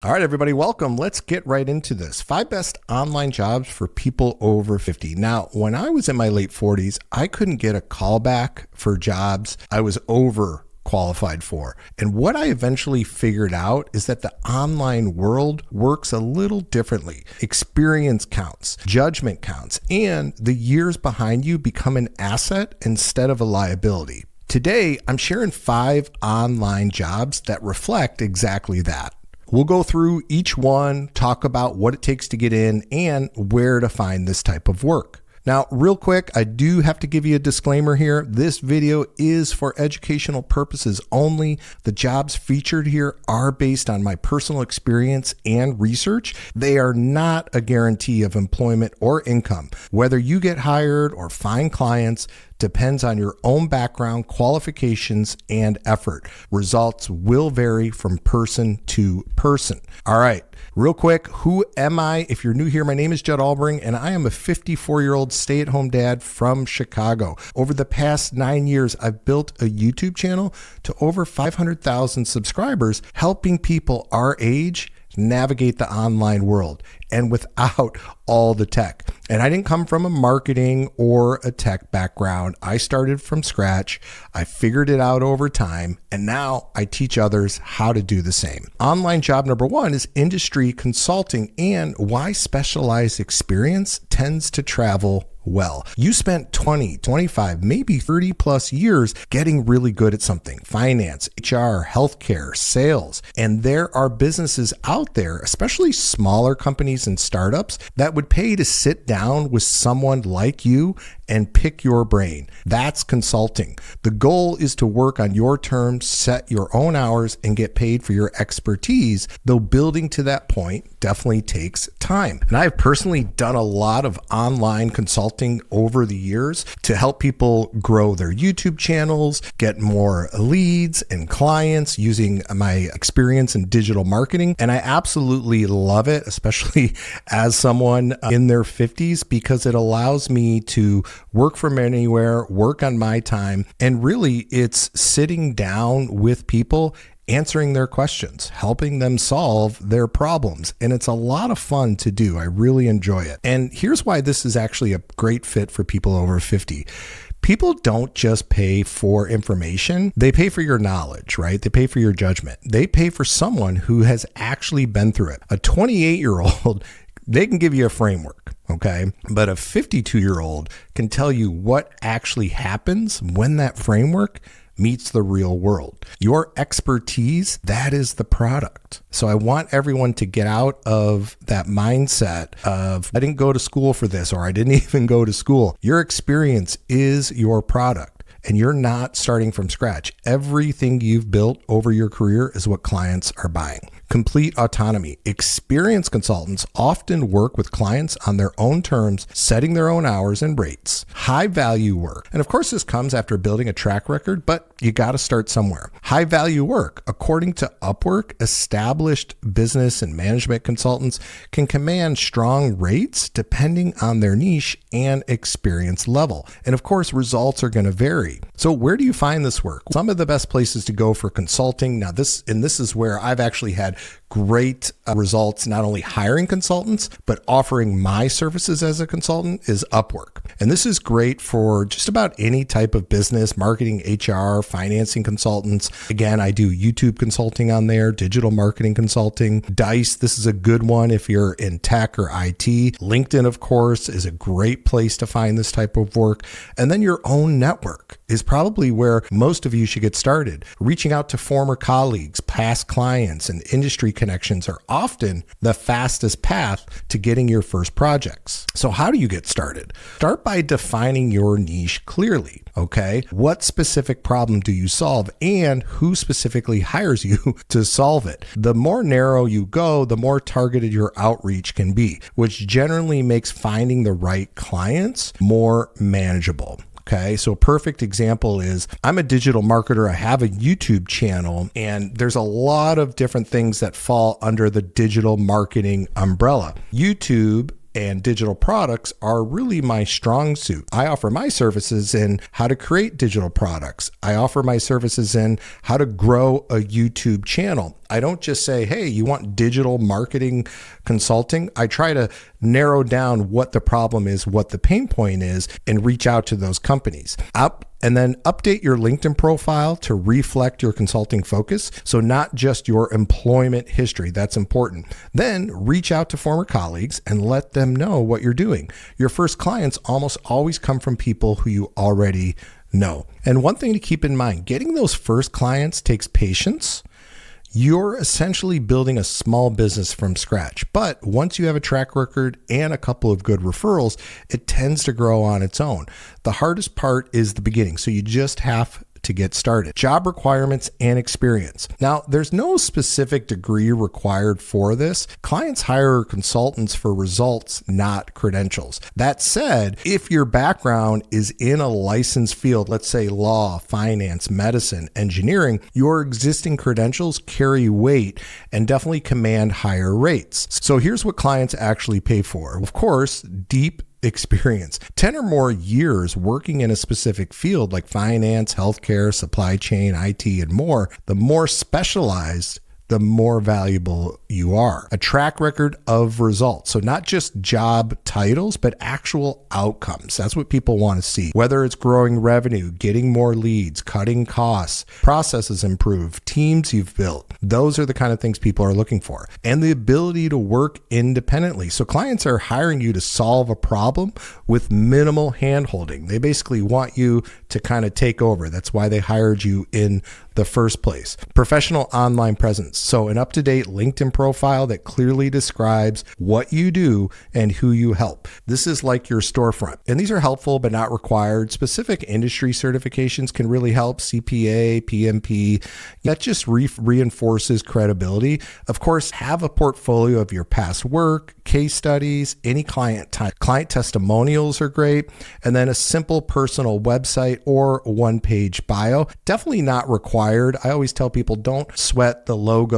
All right, everybody, welcome. Let's get right into this. 5 best online jobs for people over 50. Now, when I was in my late 40s, I couldn't get a call back for jobs I was over qualified for. And what I eventually figured out is that the online world works a little differently. Experience counts, judgment counts, and the years behind you become an asset instead of a liability. Today, I'm sharing 5 online jobs that reflect exactly that. We'll go through each one, talk about what it takes to get in and where to find this type of work. Now, real quick, I do have to give you a disclaimer here. This video is for educational purposes only. The jobs featured here are based on my personal experience and research. They are not a guarantee of employment or income. Whether you get hired or find clients depends on your own background, qualifications, and effort. Results will vary from person to person. All right, real quick, who am I? If you're new here, my name is Judd Albring, and I am a 54-year-old stay-at-home dad from Chicago. Over the past 9 years, I've built a YouTube channel to over 500,000 subscribers, helping people our age navigate the online world and without all the tech. And I didn't come from a marketing or a tech background. I started from scratch. I figured it out over time, and now I teach others how to do the same. Online job number 1 is industry consulting and why specialized experience tends to travel well. You spent 20, 25, maybe 30 plus years getting really good at something. Finance, HR, healthcare, sales. And there are businesses out there, especially smaller companies and startups, that would pay to sit down with someone like you and pick your brain. That's consulting. The goal is to work on your terms, set your own hours, and get paid for your expertise, though building to that point definitely takes time. And I've personally done a lot of online consulting over the years to help people grow their YouTube channels, get more leads and clients using my experience in digital marketing. And I absolutely love it, especially as someone in their 50s, because it allows me to work from anywhere, work on my time, and really it's sitting down with people, answering their questions, helping them solve their problems. And it's a lot of fun to do. I really enjoy it. And here's why this is actually a great fit for people over 50. People don't just pay for information. They pay for your knowledge, right? They pay for your judgment. They pay for someone who has actually been through it. A 28-year-old, they can give you a framework, okay? But a 52-year-old can tell you what actually happens when that framework meets the real world. Your expertise, that is the product. So I want everyone to get out of that mindset of, I didn't go to school for this, or I didn't even go to school. Your experience is your product, and you're not starting from scratch. Everything you've built over your career is what clients are buying. Complete autonomy. Experienced consultants often work with clients on their own terms, setting their own hours and rates. High value work. And of course, this comes after building a track record, but you got to start somewhere. High value work. According to Upwork, established business and management consultants can command strong rates depending on their niche and experience level. And of course, results are going to vary. So where do you find this work? Some of the best places to go for consulting. Now this is where I've actually had great results, not only hiring consultants, but offering my services as a consultant is Upwork. And this is great for just about any type of business, marketing, HR, financing consultants. Again, I do YouTube consulting on there, digital marketing consulting. Dice, this is a good one if you're in tech or IT. LinkedIn, of course, is a great place to find this type of work. And then your own network is probably where most of you should get started. Reaching out to former colleagues, past clients, and industry connections are often the fastest path to getting your first projects. So how do you get started? Start by defining your niche clearly. Okay, what specific problem do you solve and who specifically hires you to solve it? The more narrow you go, the more targeted your outreach can be, which generally makes finding the right clients more manageable. Okay, so a perfect example is I'm a digital marketer. I have a YouTube channel, and there's a lot of different things that fall under the digital marketing umbrella. YouTube and digital products are really my strong suit. I offer my services in how to create digital products. I offer my services in how to grow a YouTube channel. I don't just say, hey, you want digital marketing consulting? I try to narrow down what the problem is, what the pain point is, and reach out to those companies. And then update your LinkedIn profile to reflect your consulting focus. So not just your employment history. That's important. Then reach out to former colleagues and let them know what you're doing. Your first clients almost always come from people who you already know. And one thing to keep in mind, getting those first clients takes patience. You're essentially building a small business from scratch. But once you have a track record and a couple of good referrals, it tends to grow on its own. The hardest part is the beginning. So you just have to get started. Job requirements and experience. Now, there's no specific degree required for this. Clients hire consultants for results, not credentials. That said, if your background is in a licensed field, let's say law, finance, medicine, engineering, your existing credentials carry weight and definitely command higher rates. So here's what clients actually pay for. Of course, deep experience. 10 or more years working in a specific field like finance, healthcare, supply chain, IT, and more, the more specialized, the more valuable you are. A track record of results. So not just job titles, but actual outcomes. That's what people want to see. Whether it's growing revenue, getting more leads, cutting costs, processes improved, teams you've built. Those are the kind of things people are looking for. And the ability to work independently. So clients are hiring you to solve a problem with minimal handholding. They basically want you to kind of take over. That's why they hired you in the first place. Professional online presence. So an up-to-date LinkedIn profile that clearly describes what you do and who you help. This is like your storefront. And these are helpful but not required. Specific industry certifications can really help. CPA, PMP. That just reinforces credibility. Of course, have a portfolio of your past work, case studies, any client testimonials are great. And then a simple personal website or one-page bio. Definitely not required. I always tell people don't sweat the logo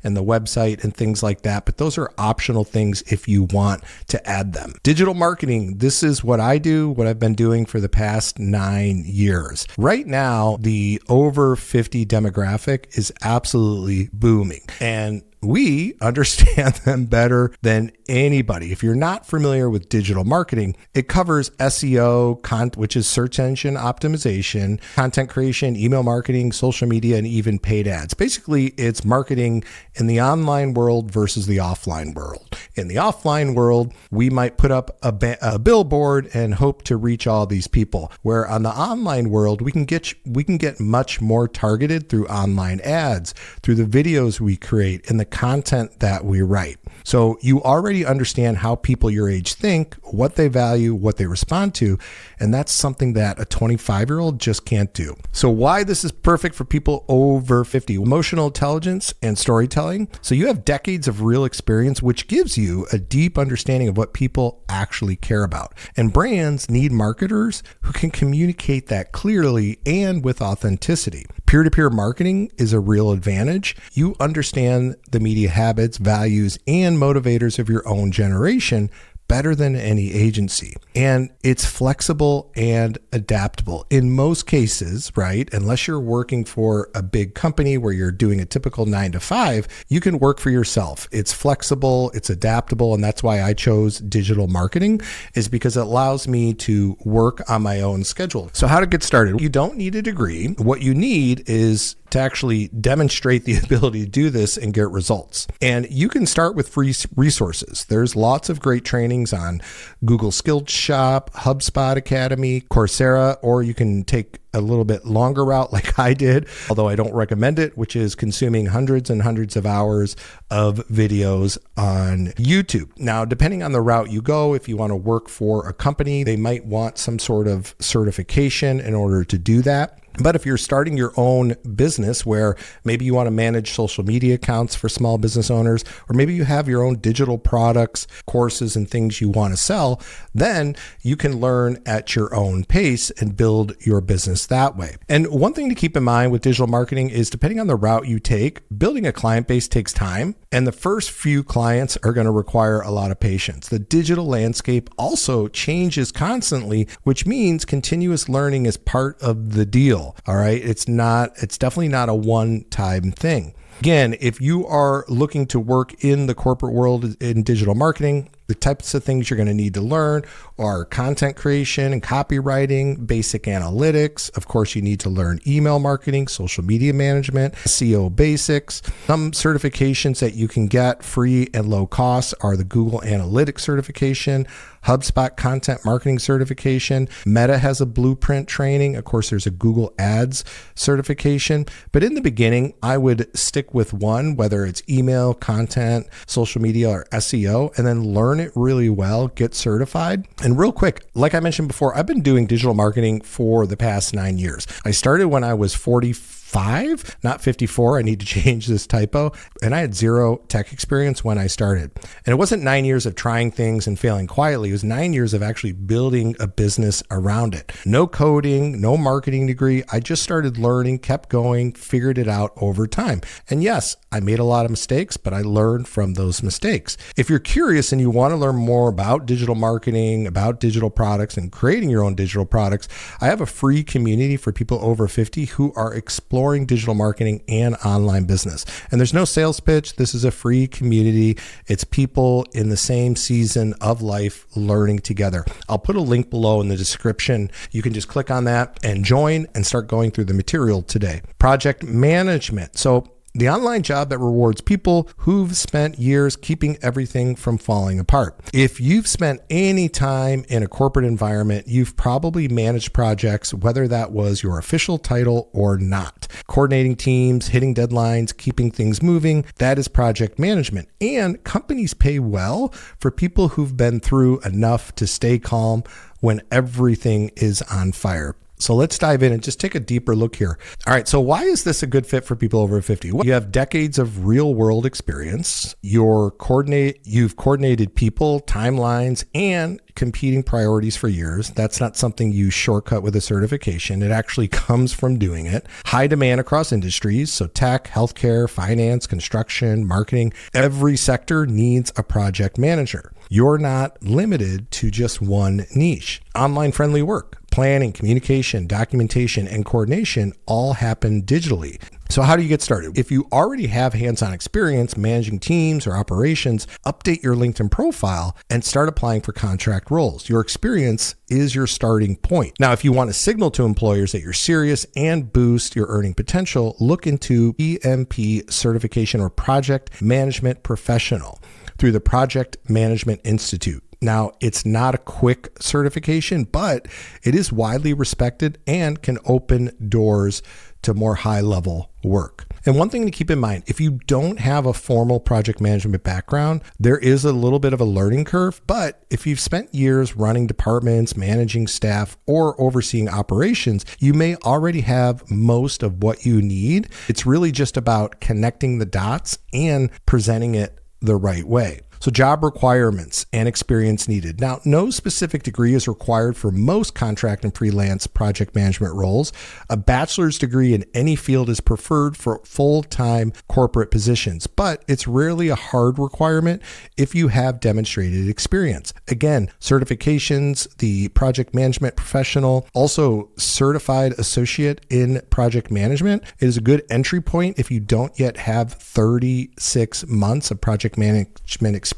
and the website and things like that, but those are optional things if you want to add them. Digital marketing. This is what I do, what I've been doing for the past 9 years. Right now, the over 50 demographic is absolutely booming. And we understand them better than anybody. If you're not familiar with digital marketing, it covers SEO, which is search engine optimization, content creation, email marketing, social media, and even paid ads. Basically, it's marketing in the online world versus the offline world. In the offline world, we might put up a billboard and hope to reach all these people. Where on the online world, we can get much more targeted through online ads, through the videos we create, and the content that we write. So you already understand how people your age think, what they value, what they respond to, and that's something that a 25-year-old just can't do. So why this is perfect for people over 50. Emotional intelligence and storytelling. So you have decades of real experience, which gives you a deep understanding of what people actually care about. And brands need marketers who can communicate that clearly and with authenticity. Peer-to-peer marketing is a real advantage. You understand the media habits, values, and motivators of your own generation better than any agency. And it's flexible and adaptable in most cases, right? Unless you're working for a big company where you're doing a typical 9 to 5, you can work for yourself. It's flexible, it's adaptable, and that's why I chose digital marketing, is because it allows me to work on my own schedule. So how to get started? You don't need a degree. What you need is to actually demonstrate the ability to do this and get results. And you can start with free resources. There's lots of great trainings on Google Skills Shop, HubSpot Academy, Coursera, or you can take a little bit longer route like I did, although I don't recommend it, which is consuming hundreds and hundreds of hours of videos on YouTube. Now, depending on the route you go, if you want to work for a company, they might want some sort of certification in order to do that. But if you're starting your own business where maybe you want to manage social media accounts for small business owners, or maybe you have your own digital products, courses, and things you want to sell, then you can learn at your own pace and build your business that way. And one thing to keep in mind with digital marketing is depending on the route you take, building a client base takes time. And the first few clients are going to require a lot of patience. The digital landscape also changes constantly, which means continuous learning is part of the deal. All right. It's definitely not a one-time thing. Again, if you are looking to work in the corporate world in digital marketing, the types of things you're going to need to learn are content creation and copywriting, basic analytics. Of course, you need to learn email marketing, social media management, SEO basics. Some certifications that you can get free and low cost are the Google Analytics certification, HubSpot content marketing certification. Meta has a blueprint training. Of course, there's a Google Ads certification. But in the beginning, I would stick with one, whether it's email, content, social media, or SEO, and then learn it really well, get certified. And real quick, like I mentioned before, I've been doing digital marketing for the past 9 years. I started when I was 45, not 54. I need to change this typo. And I had zero tech experience when I started. And it wasn't 9 years of trying things and failing quietly. It was 9 years of actually building a business around it. No coding, no marketing degree. I just started learning, kept going, figured it out over time. And yes, I made a lot of mistakes, but I learned from those mistakes. If you're curious and you want to learn more about digital marketing, about digital products, and creating your own digital products, I have a free community for people over 50 who are exploring digital marketing and online business. And there's no sales pitch. This is a free community. It's people in the same season of life learning together. I'll put a link below in the description. You can just click on that and join and start going through the material today. Project management. So the online job that rewards people who've spent years keeping everything from falling apart. If you've spent any time in a corporate environment, you've probably managed projects, whether that was your official title or not. Coordinating teams, hitting deadlines, keeping things moving, that is project management. And companies pay well for people who've been through enough to stay calm when everything is on fire. So let's dive in and just take a deeper look here. All right. So why is this a good fit for people over 50? Well, you have decades of real world experience. You've coordinated people, timelines, and competing priorities for years. That's not something you shortcut with a certification. It actually comes from doing it. High demand across industries. So tech, healthcare, finance, construction, marketing, every sector needs a project manager. You're not limited to just one niche. Online friendly work. Planning, communication, documentation, and coordination all happen digitally. So how do you get started? If you already have hands-on experience managing teams or operations, update your LinkedIn profile and start applying for contract roles. Your experience is your starting point. Now, if you want to signal to employers that you're serious and boost your earning potential, look into PMP certification or Project Management Professional through the Project Management Institute. Now, it's not a quick certification, but it is widely respected and can open doors to more high-level work. And one thing to keep in mind, if you don't have a formal project management background, there is a little bit of a learning curve. But if you've spent years running departments, managing staff, or overseeing operations, you may already have most of what you need. It's really just about connecting the dots and presenting it the right way. So job requirements and experience needed. Now, no specific degree is required for most contract and freelance project management roles. A bachelor's degree in any field is preferred for full-time corporate positions, but it's rarely a hard requirement if you have demonstrated experience. Again, certifications, the project management professional, also certified associate in project management is a good entry point if you don't yet have 36 months of project management experience.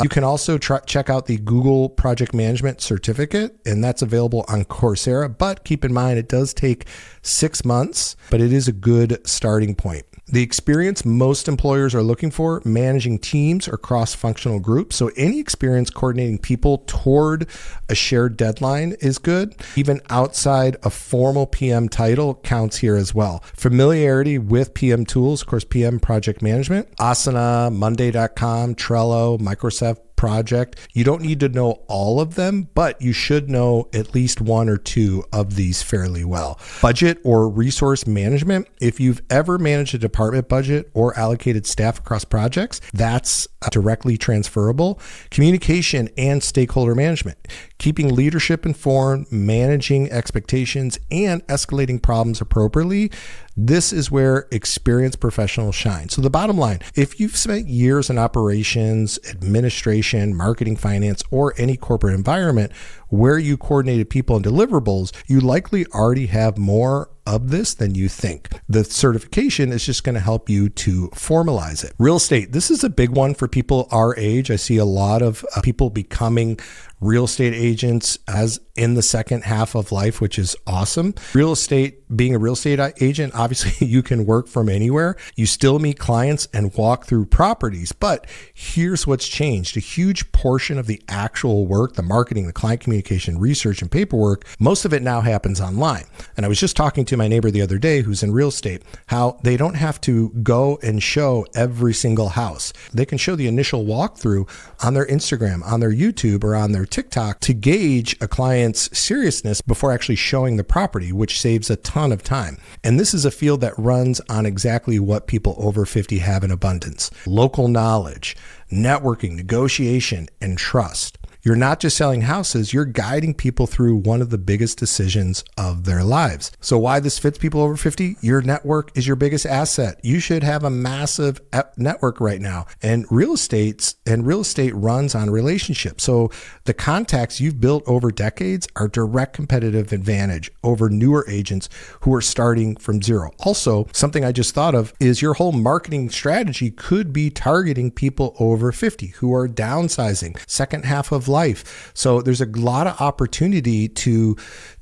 You can also check out the Google Project Management Certificate, and that's available on Coursera. But keep in mind, it does take 6 months, but it is a good starting point. The experience most employers are looking for, managing teams or cross-functional groups. So any experience coordinating people toward a shared deadline is good. Even outside a formal PM title counts here as well. Familiarity with PM tools, of course, PM project management, Asana, Monday.com, Trello, Microsoft project. You don't need to know all of them, but you should know at least one or two of these fairly well. Budget or resource management. If you've ever managed a department budget or allocated staff across projects, that's directly transferable. Communication and stakeholder management. Keeping leadership informed, managing expectations, and escalating problems appropriately. This is where experienced professionals shine. So the bottom line, if you've spent years in operations, administration, marketing, finance, or any corporate environment where you coordinated people and deliverables, you likely already have more of this than you think. The certification is just going to help you to formalize it. Real estate, this is a big one for people our age. I see a lot of people becoming real estate agents as in the second half of life, which is awesome. Real estate, being a real estate agent, obviously you can work from anywhere. You still meet clients and walk through properties, but here's what's changed. A huge portion of the actual work, the marketing, the client communication, research, and paperwork, most of it now happens online. And I was just talking to my neighbor the other day who's in real estate, how they don't have to go and show every single house. They can show the initial walkthrough on their Instagram, on their YouTube, or on their TikTok to gauge a client's seriousness before actually showing the property, which saves a ton of time. And this is a field that runs on exactly what people over 50 have in abundance: local knowledge, networking, negotiation, and trust. You're not just selling houses, you're guiding people through one of the biggest decisions of their lives. So why this fits people over 50? Your network is your biggest asset. You should have a massive network right now. And real estate runs on relationships. So the contacts you've built over decades are direct competitive advantage over newer agents who are starting from zero. Also, something I just thought of is your whole marketing strategy could be targeting people over 50 who are downsizing, second half of life. So there's a lot of opportunity to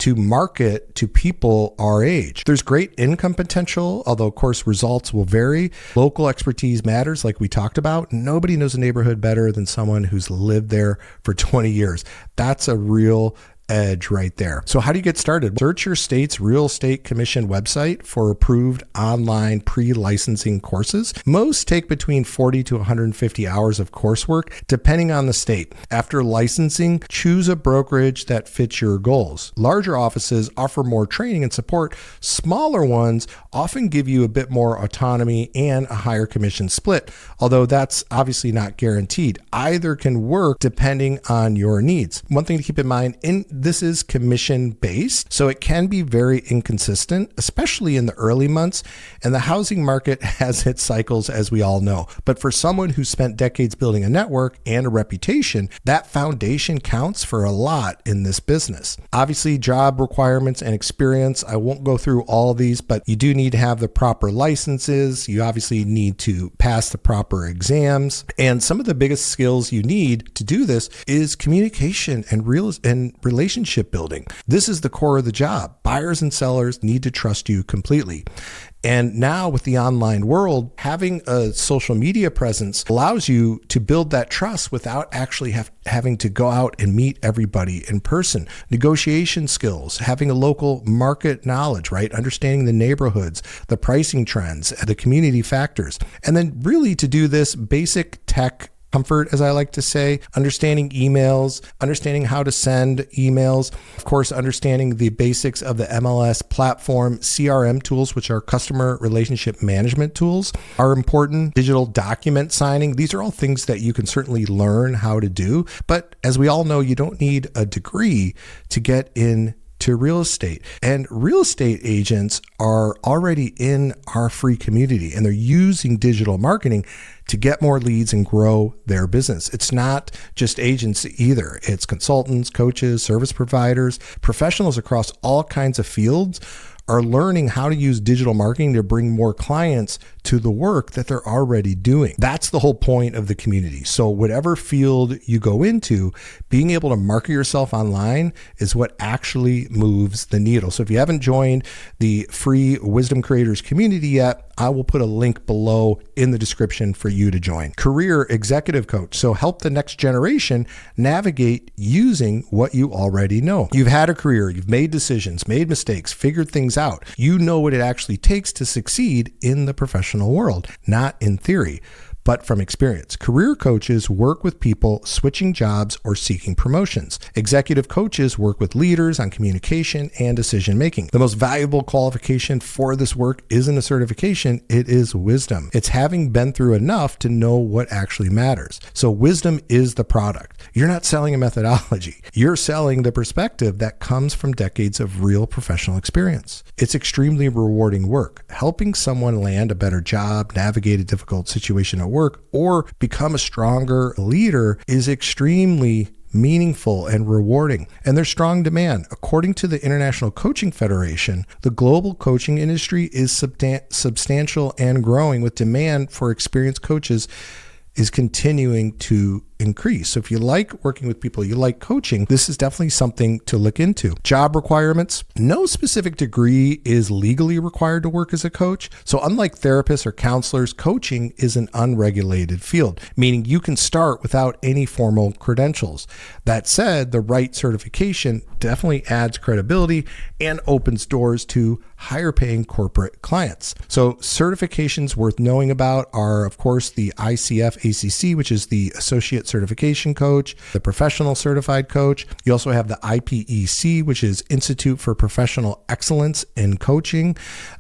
market to people our age. There's great income potential, although of course results will vary. Local expertise matters, like we talked about. Nobody knows a neighborhood better than someone who's lived there for 20 years. That's a real edge right there. So how do you get started? Search your state's real estate commission website for approved online pre-licensing courses. Most take between 40 to 150 hours of coursework, depending on the state. After licensing, choose a brokerage that fits your goals. Larger offices offer more training and support. Smaller ones often give you a bit more autonomy and a higher commission split, although that's obviously not guaranteed. Either can work depending on your needs. One thing to keep in mind, this is commission based, so it can be very inconsistent, especially in the early months, and the housing market has its cycles, as we all know. But for someone who spent decades building a network and a reputation, that foundation counts for a lot in this business. Obviously, job requirements and experience, I won't go through all of these, but you do need to have the proper licenses. You obviously need to pass the proper exams, and some of the biggest skills you need to do this is communication and relationship building. This is the core of the job. Buyers and sellers need to trust you completely. And now with the online world, having a social media presence allows you to build that trust without actually having to go out and meet everybody in person. Negotiation skills, having a local market knowledge, right? Understanding the neighborhoods, the pricing trends, the community factors. And then really to do this, basic tech comfort, as I like to say, understanding emails, understanding how to send emails, of course, understanding the basics of the MLS platform, CRM tools, which are customer relationship management tools, are important. Digital document signing. These are all things that you can certainly learn how to do. But as we all know, you don't need a degree to get in to real estate. And real estate agents are already in our free community, and they're using digital marketing to get more leads and grow their business. It's not just agents either. It's consultants, coaches, service providers, professionals across all kinds of fields are learning how to use digital marketing to bring more clients to the work that they're already doing. That's the whole point of the community. So whatever field you go into, being able to market yourself online is what actually moves the needle. So if you haven't joined the free Wisdom Creators community yet, I will put a link below in the description for you to join. Career executive coach. So help the next generation navigate using what you already know. You've had a career, you've made decisions, made mistakes, figured things out. You know what it actually takes to succeed in the professional world, not in theory. but from experience. Career coaches work with people switching jobs or seeking promotions. Executive coaches work with leaders on communication and decision making. The most valuable qualification for this work isn't a certification, it is wisdom. It's having been through enough to know what actually matters. So wisdom is the product. You're not selling a methodology. You're selling the perspective that comes from decades of real professional experience. It's extremely rewarding work. Helping someone land a better job, navigate a difficult situation at work, or become a stronger leader is extremely meaningful and rewarding. And there's strong demand. According to the International Coaching Federation, the global coaching industry is substantial and growing, with demand for experienced coaches is continuing to increase. So if you like working with people, you like coaching, this is definitely something to look into. Job requirements. No specific degree is legally required to work as a coach. So unlike therapists or counselors, coaching is an unregulated field, meaning you can start without any formal credentials. That said, the right certification definitely adds credibility and opens doors to higher paying corporate clients. So certifications worth knowing about are, of course, the ICF ACC, which is the Associate Certification Coach, the Professional Certified Coach. You also have the IPEC, which is Institute for Professional Excellence in Coaching.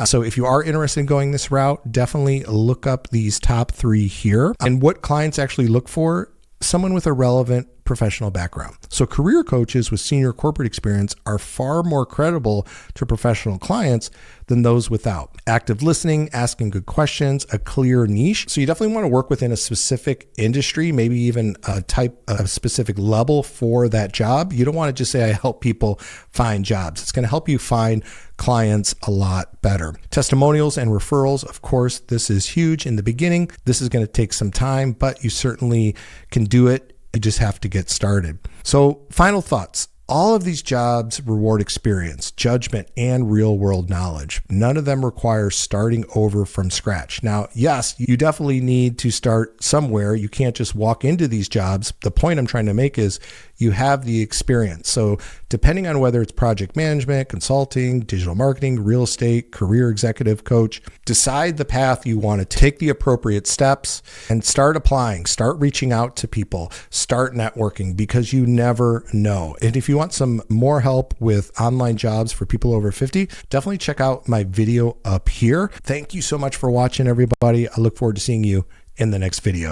So if you are interested in going this route, definitely look up these top three here. And what clients actually look for: someone with a relevant professional background. So career coaches with senior corporate experience are far more credible to professional clients than those without. Active listening, asking good questions, a clear niche. So you definitely want to work within a specific industry, maybe even a specific level for that job. You don't want to just say, I help people find jobs. It's going to help you find clients a lot better. Testimonials and referrals, of course, this is huge in the beginning. This is going to take some time, but you certainly can do it. You just have to get started. So final thoughts. All of these jobs reward experience, judgment, and real-world knowledge. None of them require starting over from scratch. Now, yes, you definitely need to start somewhere. You can't just walk into these jobs. The point I'm trying to make is you have the experience. So depending on whether it's project management, consulting, digital marketing, real estate, career executive coach, decide the path you want to take, the appropriate steps, and start applying, start reaching out to people, start networking, because you never know. And if you want some more help with online jobs for people over 50, definitely check out my video up here. Thank you so much for watching, everybody. I look forward to seeing you in the next video.